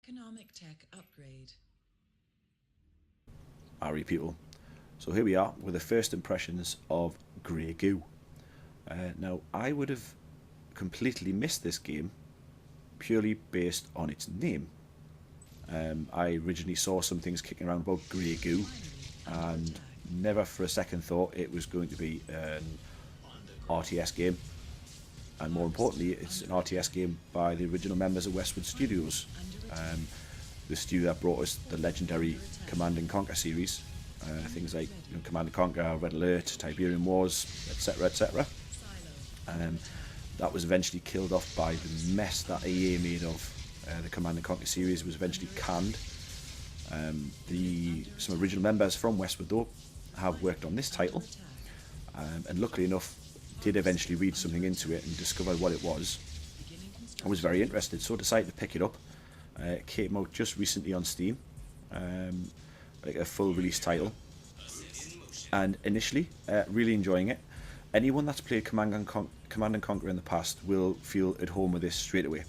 Economic tech upgrade. Alright people, so here we are with the first impressions of Grey Goo. Now I would have completely missed this game purely based on its name. I originally saw some things kicking around about Grey Goo and never for a second thought it was going to be an RTS game, and more importantly it's an RTS game by the original members of Westwood Studios, the studio that brought us the legendary Command and Conquer series, things like Command and Conquer, Red Alert, Tiberian Wars, etc, etc. That was eventually killed off by the mess that EA made of the Command and Conquer series. Was eventually canned. Some original members from Westwood though have worked on this title, and luckily enough did eventually read something into it and discover what it was. I was very interested, so decided to pick it up. It came out just recently on Steam, like a full release title, and initially really enjoying it. Anyone that's played Command and Conquer in the past will feel at home with this straight away.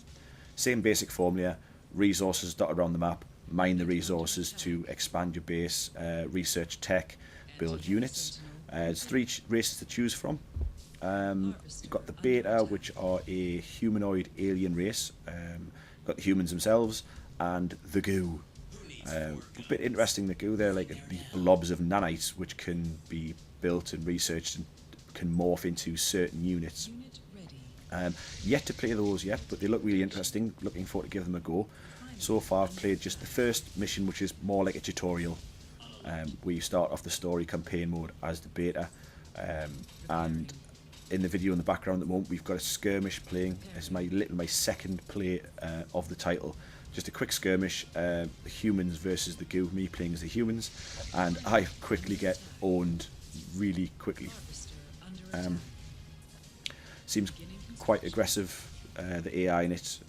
Same basic formula, resources dotted around the map, mine the resources to expand your base, research tech, build units. There's 3 races to choose from. You've got the Beta, which are a humanoid alien race. Got the humans themselves, and the Goo. A bit interesting, the Goo, they're like these blobs of nanites which can be built and researched and can morph into certain units. Yet to play those yet, but they look really interesting. Looking forward to give them a go. So far I've played just the first mission, which is more like a tutorial, where you start off the story campaign mode as the Beta, and in the video in the background at the moment we've got a skirmish playing. It's my second play of the title. Just a quick skirmish, the humans versus the Goo, me playing as the humans, and I quickly get owned really quickly. Seems quite aggressive, the AI in it.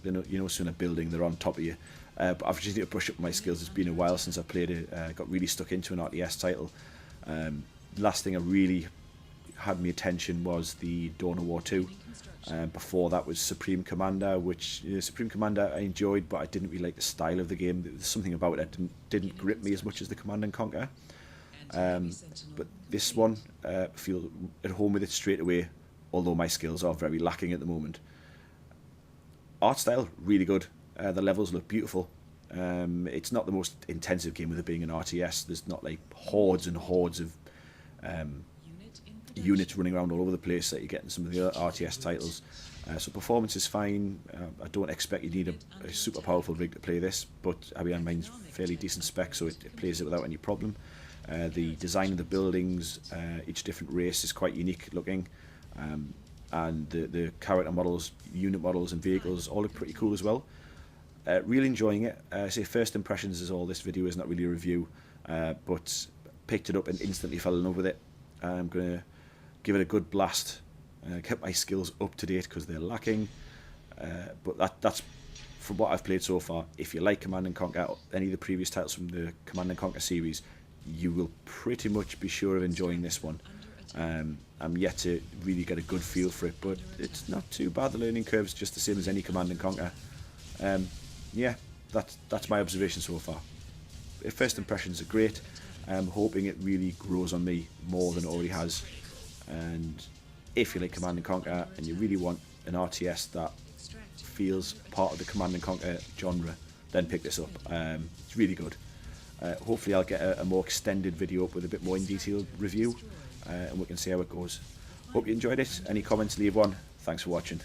They're soon a building, they're on top of you. But I've just need to brush up my skills. It's been a while since I played it. Got really stuck into an RTS title. Last thing I really had my attention was the Dawn of War 2. Before that was Supreme Commander, which Supreme Commander I enjoyed, but I didn't really like the style of the game. There's something about it that didn't grip me as much as the Command and Conquer. But this one, feel at home with it straight away, although my skills are very lacking at the moment. Art style, really good. The levels look beautiful. It's not the most intensive game with it being an RTS. There's not like hordes and hordes of units running around all over the place that you get in some of the other RTS titles. So performance is fine. I don't expect you need a super powerful rig to play this, but I mean mine's fairly decent spec, so it plays it without any problem. The design of the buildings, each different race is quite unique looking, and the character models, unit models and vehicles all look pretty cool as well. Really enjoying it. I say first impressions is all this video is, not really a review, but picked it up and instantly fell in love with it. I'm going to give it a good blast, kept my skills up to date because they're lacking, but that's from what I've played so far. If you like Command and Conquer, any of the previous titles from the Command and Conquer series, you will pretty much be sure of enjoying this one. I'm yet to really get a good feel for it, but it's not too bad. The learning curve's just the same as any Command and Conquer. Yeah, that's my observation so far. First impressions are great. I'm hoping it really grows on me more than it already has. And if you like Command and Conquer and you really want an RTS that feels part of the Command and Conquer genre, then pick this up. It's really good. Hopefully I'll get a more extended video up with a bit more in detail review, and we can see how it goes. Hope you enjoyed it. Any comments, leave one. Thanks for watching.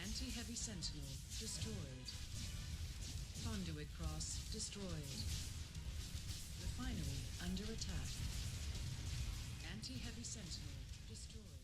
Anti-heavy sentinel destroyed. Conduit cross destroyed. Refinery under attack. Anti-heavy sentinel destroyed.